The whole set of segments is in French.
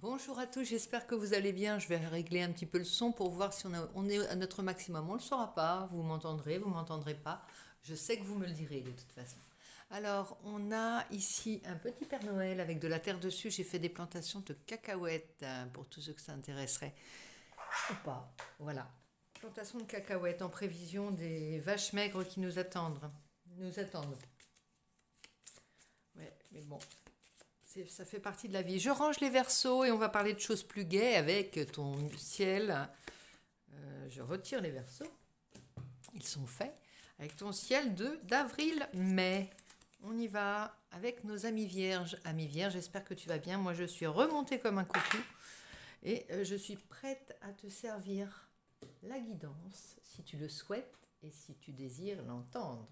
Bonjour à tous, j'espère que vous allez bien. Je vais régler un petit peu le son pour voir si on est à notre maximum. On ne le saura pas, vous m'entendrez pas. Je sais que vous me le direz de toute façon. Alors, on a ici un petit Père Noël avec de la terre dessus. J'ai fait des plantations de cacahuètes pour tous ceux que ça intéresserait ou pas. Voilà. Plantation de cacahuètes en prévision des vaches maigres qui nous attendent. Nous attendent. Ouais, mais bon, ça fait partie de la vie. Je range les versos et on va parler de choses plus gaies avec ton ciel. Je retire les versos. Ils sont faits. Avec ton ciel d'avril-mai. On y va avec nos amis vierges. Amis vierges, j'espère que tu vas bien. Moi, je suis remontée comme un coucou. Et je suis prête à te servir la guidance, si tu le souhaites et si tu désires l'entendre.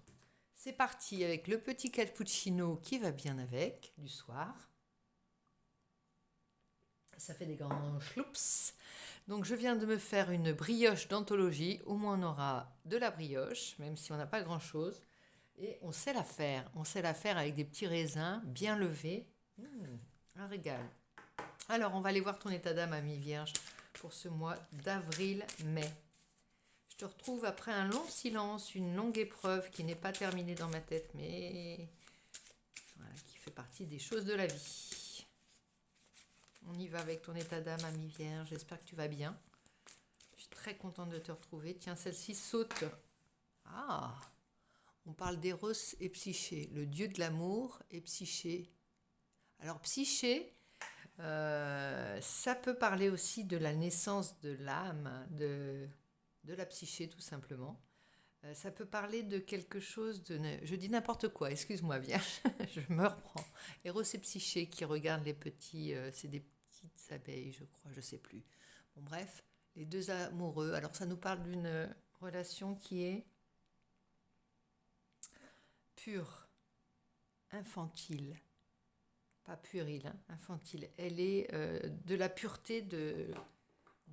C'est parti avec le petit cappuccino qui va bien avec du soir. Ça fait des grands chloups. Donc je viens de me faire une brioche d'anthologie. Au moins on aura de la brioche, même si on n'a pas grand-chose. Et on sait la faire. On sait la faire avec des petits raisins bien levés. Un régal. Alors on va aller voir ton état d'âme, ami vierge, pour ce mois d'avril-mai. Je te retrouve après un long silence, une longue épreuve qui n'est pas terminée dans ma tête, mais voilà, qui fait partie des choses de la vie. On y va avec ton état d'âme, ami vierge. J'espère que tu vas bien. Je suis très contente de te retrouver. Tiens, celle-ci saute. Ah, on parle d'Eros et Psyché, le dieu de l'amour et Psyché. Alors, Psyché, ça peut parler aussi de la naissance de l'âme, de la psyché, tout simplement. Ça peut parler de quelque chose de... Je dis n'importe quoi, excuse-moi, vierge, je me reprends. Eros et Psyché qui regardent les petits... c'est des petites abeilles, je crois, je sais plus. Bon, bref, les deux amoureux. Alors, ça nous parle d'une relation qui est pure, infantile. Pas puérile, hein, infantile. Elle est de la pureté de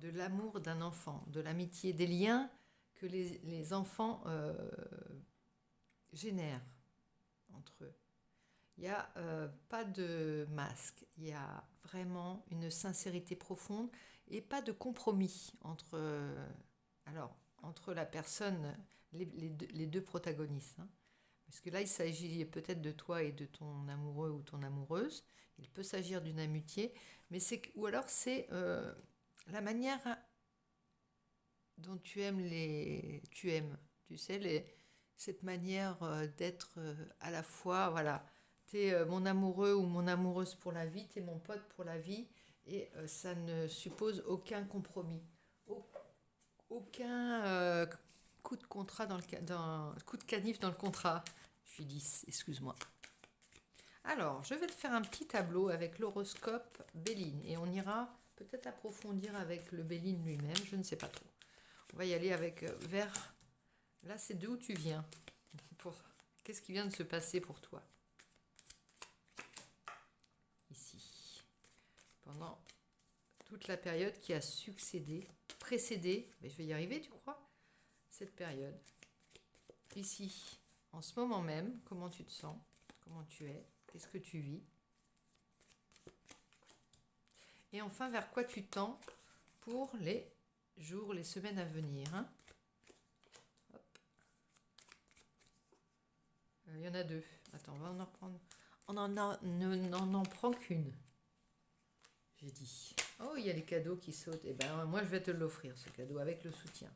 l'amour d'un enfant, de l'amitié, des liens que les enfants génèrent entre eux. Il n'y a pas de masque, il y a vraiment une sincérité profonde et pas de compromis entre la personne, les deux protagonistes. Hein. Parce que là, il s'agit peut-être de toi et de ton amoureux ou ton amoureuse. Il peut s'agir d'une amitié, mais ou alors c'est la manière dont tu aimes, tu sais, cette manière d'être à la fois, voilà, t'es mon amoureux ou mon amoureuse pour la vie, t'es mon pote pour la vie, et ça ne suppose aucun compromis, aucun coup de contrat coup de canif dans le contrat. Je suis 10, excuse-moi. Alors, je vais te faire un petit tableau avec l'horoscope Béline, et on ira peut-être approfondir avec le Béline lui-même, je ne sais pas trop. On va y aller avec vers... Là, c'est d'où tu viens. Qu'est-ce qui vient de se passer pour toi ici, pendant toute la période qui a précédé, mais je vais y arriver, tu crois, cette période. Ici, en ce moment même, comment tu te sens, comment tu es, qu'est-ce que tu vis. Et enfin, vers quoi tu tends pour les jours, les semaines à venir. Hein. Il y en a deux. Attends, on va en reprendre. On n'en prend qu'une. J'ai dit. Oh, il y a les cadeaux qui sautent. Eh ben, moi, je vais te l'offrir, ce cadeau, avec le soutien.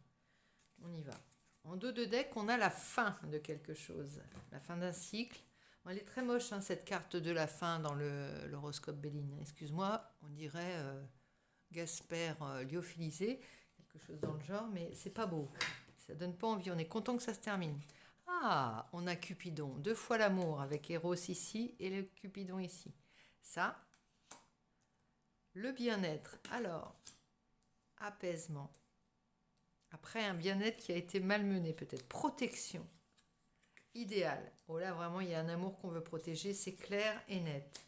On y va. En dos de deck, on a la fin de quelque chose. La fin d'un cycle. Bon, elle est très moche, hein, cette carte de la fin dans l'horoscope Béline. Excuse-moi, on dirait Gasper lyophilisé, quelque chose dans le genre, mais c'est pas beau. Ça donne pas envie. On est content que ça se termine. Ah, on a Cupidon. 2 fois l'amour avec Eros ici et le Cupidon ici. Ça, le bien-être. Alors, apaisement. Après un bien-être qui a été malmené peut-être. Protection. Idéal. Oh là, vraiment, il y a un amour qu'on veut protéger. C'est clair et net.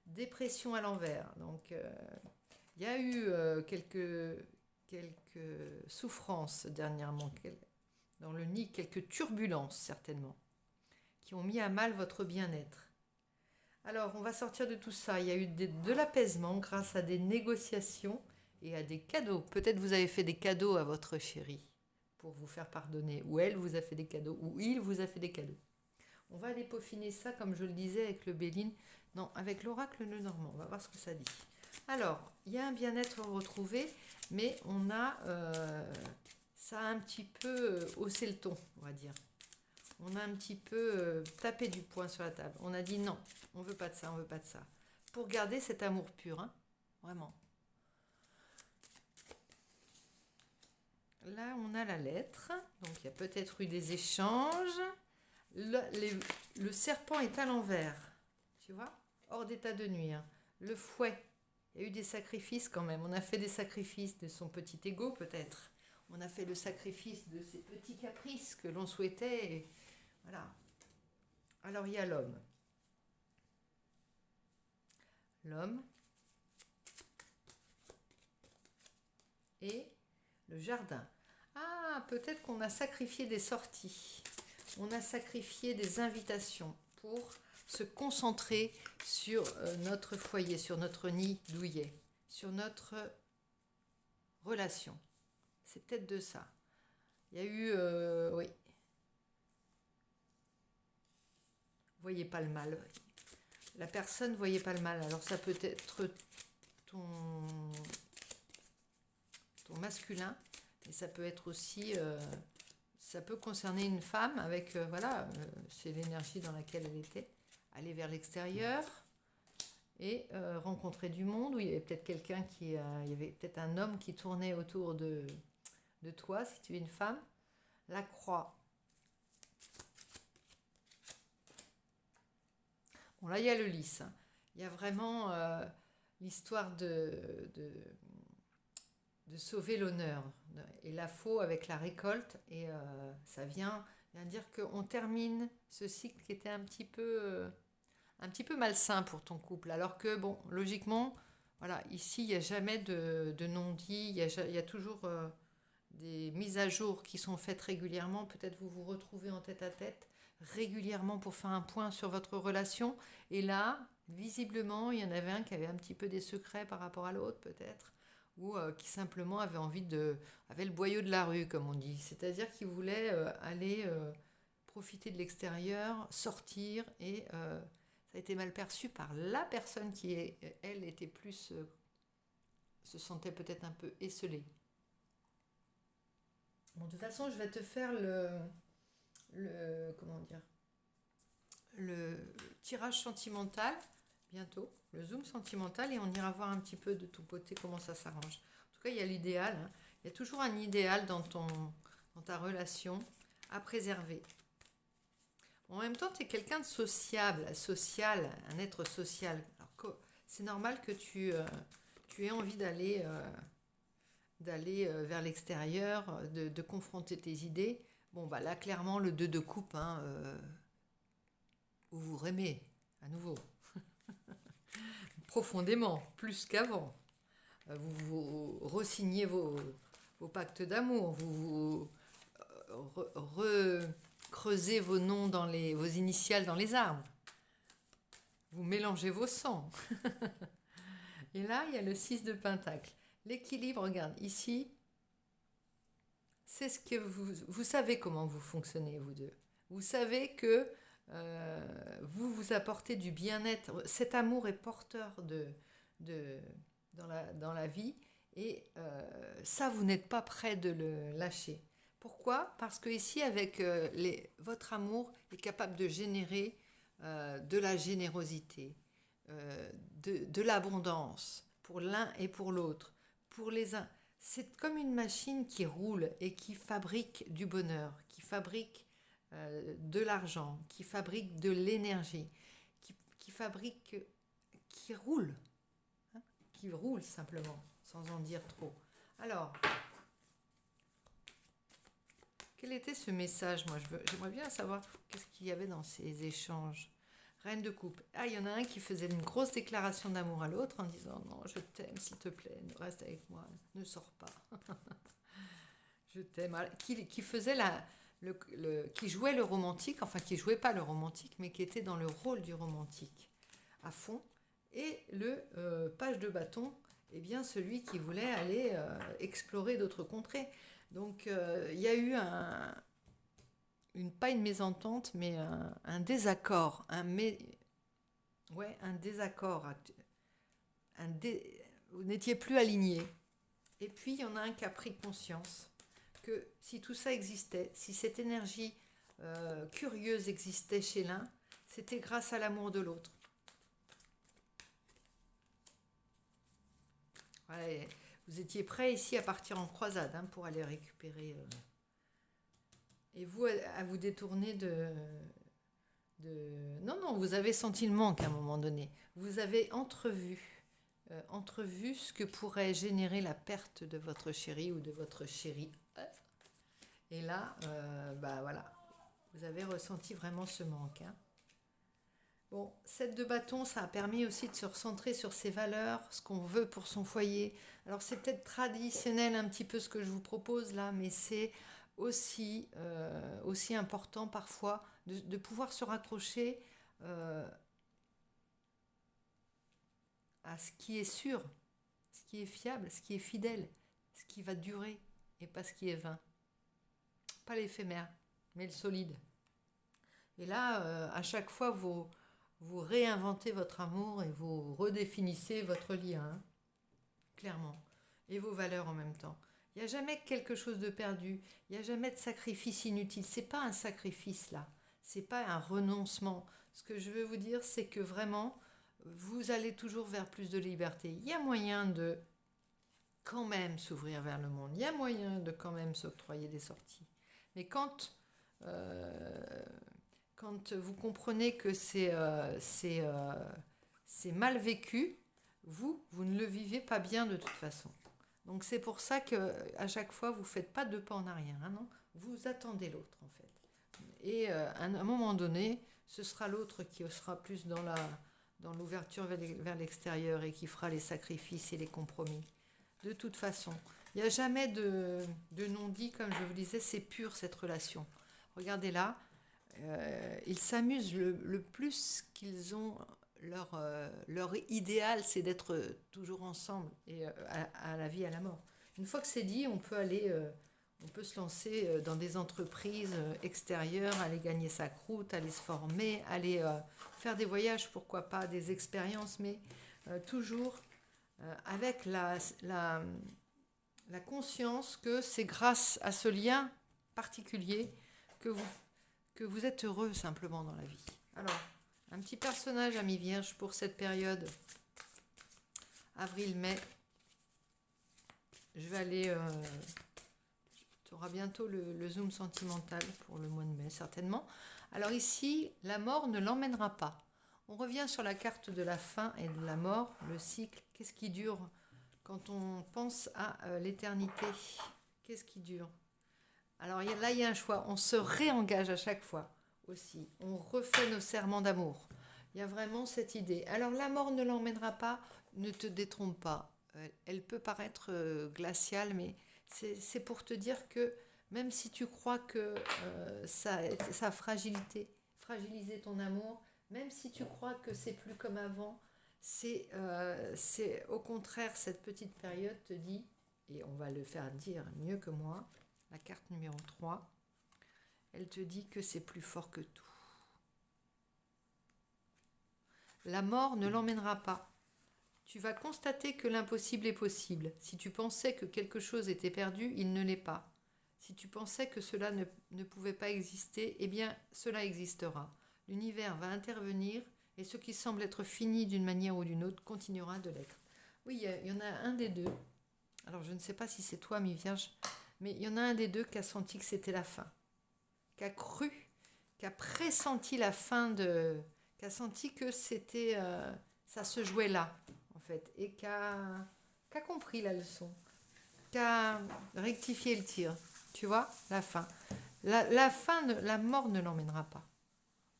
Dépression à l'envers. Donc, il y a eu quelques souffrances dernièrement. Dans le nid, quelques turbulences certainement, qui ont mis à mal votre bien-être. Alors, on va sortir de tout ça. Il y a eu de l'apaisement grâce à des négociations et à des cadeaux. Peut-être vous avez fait des cadeaux à votre chérie pour vous faire pardonner. Ou elle vous a fait des cadeaux. Ou il vous a fait des cadeaux. On va aller peaufiner ça, comme je le disais, avec le Béline. Non, avec l'oracle Lenormand. On va voir ce que ça dit. Alors, il y a un bien-être retrouvé, mais on a... ça a un petit peu haussé le ton, on va dire. On a un petit peu tapé du poing sur la table. On a dit non, on veut pas de ça, on veut pas de ça. Pour garder cet amour pur, hein, vraiment. Là, on a la lettre. Donc, il y a peut-être eu des échanges. Le serpent est à l'envers. Tu vois? Hors d'état de nuire. Le fouet. Il y a eu des sacrifices quand même. On a fait des sacrifices de son petit ego, peut-être. On a fait le sacrifice de ses petits caprices que l'on souhaitait. Et voilà. Alors, il y a l'homme. L'homme. Et le jardin. Ah, peut-être qu'on a sacrifié des sorties. On a sacrifié des invitations pour se concentrer sur notre foyer, sur notre nid douillet, sur notre relation. C'est peut-être de ça. Il y a eu... oui. Voyez pas le mal. La personne voyait pas le mal. Alors ça peut être ton masculin, mais ça peut être aussi... ça peut concerner une femme avec... voilà, c'est l'énergie dans laquelle elle était. Aller vers l'extérieur et rencontrer du monde où il y avait peut-être quelqu'un qui... il y avait peut-être un homme qui tournait autour de toi, si tu es une femme. La croix. Bon, là, il y a le lys. Hein. Il y a vraiment l'histoire de sauver l'honneur. Et la faux avec la récolte. Et ça vient dire qu'on termine ce cycle qui était un petit peu malsain pour ton couple. Alors que, bon, logiquement, voilà, ici, il n'y a jamais de non-dit. Il y a toujours des mises à jour qui sont faites régulièrement. Peut-être vous vous retrouvez en tête-à-tête régulièrement pour faire un point sur votre relation. Et là, visiblement, il y en avait un qui avait un petit peu des secrets par rapport à l'autre, peut-être, ou qui simplement avait avait le boyau de la rue, comme on dit. C'est-à-dire qu'il voulait aller profiter de l'extérieur, sortir, et ça a été mal perçu par la personne qui, elle, était plus... se sentait peut-être un peu esselée. Bon, de toute façon, je vais te faire comment dire, le tirage sentimental bientôt, le zoom sentimental, et on ira voir un petit peu de ton côté comment ça s'arrange. En tout cas, il y a l'idéal, hein. Il y a toujours un idéal dans ta relation à préserver. En même temps, tu es quelqu'un de social, un être social. Alors, c'est normal que tu aies envie d'aller vers l'extérieur, de confronter tes idées. Bon, bah là, clairement, le 2 de coupe, hein, vous vous aimez, à nouveau, profondément, plus qu'avant. Vous re-signez vos pactes d'amour, vous recreusez vos noms vos initiales dans les arbres. Vous mélangez vos sangs. Et là, il y a le 6 de Pentacle. L'équilibre, regarde, ici, c'est ce que vous savez comment vous fonctionnez, vous deux. Vous savez que vous apportez du bien-être. Cet amour est porteur dans la vie, et ça, vous n'êtes pas prêt de le lâcher. Pourquoi? Parce que ici, avec votre amour est capable de générer de la générosité, de l'abondance pour l'un et pour l'autre. Pour les uns, c'est comme une machine qui roule et qui fabrique du bonheur, qui fabrique de l'argent, qui fabrique de l'énergie, qui roule, hein, qui roule simplement, sans en dire trop. Alors, quel était ce message? Moi, j'aimerais bien savoir qu'est-ce qu'il y avait dans ces échanges. Reine de coupe. Ah, il y en a un qui faisait une grosse déclaration d'amour à l'autre en disant « Non, je t'aime, s'il te plaît, reste avec moi, ne sors pas. Je t'aime. » Qui faisait qui jouait le romantique, enfin qui jouait pas le romantique, mais qui était dans le rôle du romantique. à fond. Et le page de bâton, eh bien celui qui voulait aller explorer d'autres contrées. Donc il y a eu pas une mésentente, mais un désaccord, un désaccord. Vous n'étiez plus alignés. Et puis il y en a un qui a pris conscience que si tout ça existait, si cette énergie curieuse existait chez l'un, c'était grâce à l'amour de l'autre. Voilà, vous étiez prêts ici à partir en croisade pour aller récupérer. Et vous, à vous détourner Non, non, vous avez senti le manque à un moment donné. Vous avez entrevu ce que pourrait générer la perte de votre chéri ou de votre chérie. Et là, voilà, vous avez ressenti vraiment ce manque. Bon, 7 de bâton, ça a permis aussi de se recentrer sur ses valeurs, ce qu'on veut pour son foyer. Alors c'est peut-être traditionnel un petit peu ce que je vous propose là, mais c'est aussi important parfois de pouvoir se raccrocher à ce qui est sûr, ce qui est fiable, ce qui est fidèle, ce qui va durer et pas ce qui est vain. Pas l'éphémère, mais le solide. Et là, à chaque fois, vous réinventez votre amour et vous redéfinissez votre lien, clairement, et vos valeurs en même temps. Il n'y a jamais quelque chose de perdu, il n'y a jamais de sacrifice inutile. C'est pas un sacrifice là, c'est pas un renoncement. Ce que je veux vous dire, c'est que vraiment, vous allez toujours vers plus de liberté. Il y a moyen de quand même s'ouvrir vers le monde, il y a moyen de quand même s'octroyer des sorties. Mais quand vous comprenez que c'est mal vécu, vous ne le vivez pas bien de toute façon. Donc c'est pour ça qu'à chaque fois, vous ne faites pas 2 pas en arrière. Non, vous attendez l'autre en fait. Et à un moment donné, ce sera l'autre qui sera plus dans l'ouverture vers l'extérieur et qui fera les sacrifices et les compromis. De toute façon, il n'y a jamais de non-dit, comme je vous disais, c'est pur cette relation. Regardez là, ils s'amusent le plus qu'ils ont. Leur idéal, c'est d'être toujours ensemble et à la vie, à la mort. Une fois que c'est dit, on peut se lancer dans des entreprises extérieures, aller gagner sa croûte, aller se former, aller faire des voyages, pourquoi pas, des expériences, mais toujours avec la conscience que c'est grâce à ce lien particulier que vous êtes heureux simplement dans la vie. Alors, un petit personnage ami vierge pour cette période avril-mai. Je vais aller... tu auras bientôt le zoom sentimental pour le mois de mai, certainement. Alors ici, la mort ne l'emmènera pas. On revient sur la carte de la fin et de la mort, le cycle. Qu'est-ce qui dure quand on pense à l'éternité? Qu'est-ce qui dure? Alors là, il y a un choix. On se réengage à chaque fois aussi. On refait nos serments d'amour. Il y a vraiment cette idée. Alors la mort ne l'emmènera pas. Ne te détrompe pas. Elle peut paraître glaciale, mais c'est pour te dire que même si tu crois que ça a fragilisé ton amour, même si tu crois que c'est plus comme avant, c'est au contraire, cette petite période te dit, et on va le faire dire mieux que moi, la carte numéro 3, elle te dit que c'est plus fort que tout. La mort ne l'emmènera pas. Tu vas constater que l'impossible est possible. Si tu pensais que quelque chose était perdu, il ne l'est pas. Si tu pensais que cela ne pouvait pas exister, eh bien, cela existera. L'univers va intervenir et ce qui semble être fini d'une manière ou d'une autre continuera de l'être. Oui, il y en a un des deux. Alors, je ne sais pas si c'est toi, mi-vierge, mais il y en a un des deux qui a senti que c'était la fin, qui a cru, qui a pressenti la fin qui a senti que c'était, ça se jouait là, en fait, et qui a compris la leçon, qui a rectifié le tir, tu vois, la fin. La fin, la mort ne l'emmènera pas.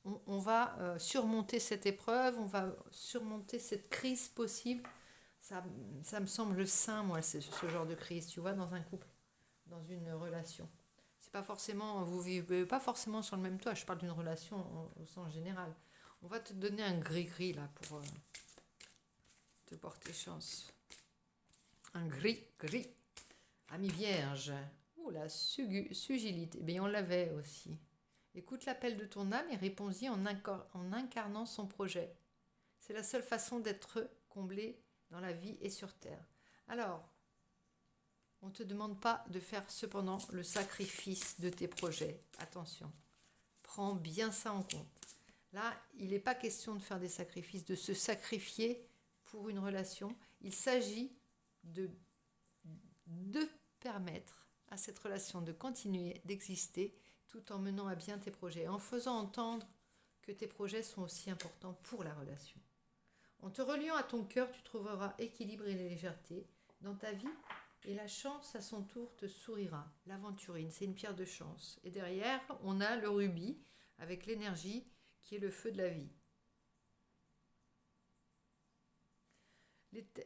On va surmonter cette épreuve, on va surmonter cette crise possible. Ça me semble sain, moi, ce genre de crise, tu vois, dans un couple, dans une relation. C'est pas forcément, vous vivez pas forcément sur le même toit, je parle d'une relation au sens général. On va te donner un gris-gris là pour te porter chance. Un gris-gris. Ami Vierge. Oh la sugilité. Eh bien, on l'avait aussi. Écoute l'appel de ton âme et réponds-y en incarnant son projet. C'est la seule façon d'être comblé dans la vie et sur terre. Alors, on ne te demande pas de faire cependant le sacrifice de tes projets. Attention, prends bien ça en compte. Là, il n'est pas question de faire des sacrifices, de se sacrifier pour une relation. Il s'agit de permettre à cette relation de continuer d'exister tout en menant à bien tes projets, en faisant entendre que tes projets sont aussi importants pour la relation. En te reliant à ton cœur, tu trouveras équilibre et légèreté dans ta vie et la chance à son tour te sourira. L'aventurine, c'est une pierre de chance. Et derrière, on a le rubis avec l'énergie qui est le feu de la vie.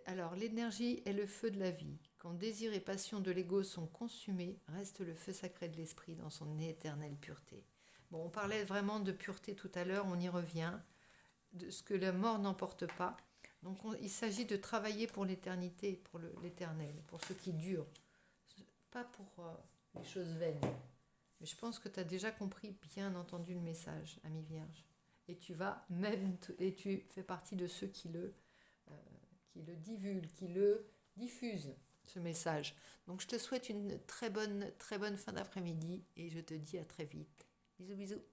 Alors, l'énergie est le feu de la vie. Quand désir et passion de l'ego sont consumés, reste le feu sacré de l'esprit dans son éternelle pureté. Bon, on parlait vraiment de pureté tout à l'heure, on y revient, de ce que la mort n'emporte pas. Donc, il s'agit de travailler pour l'éternité, pour l'éternel, pour ce qui dure, pas pour les choses vaines. Mais je pense que tu as déjà compris, bien entendu, le message, ami Vierge. Et tu fais partie de ceux qui le divulguent, qui le diffusent, ce message. Donc je te souhaite une très bonne fin d'après-midi et je te dis à très vite. Bisous, bisous.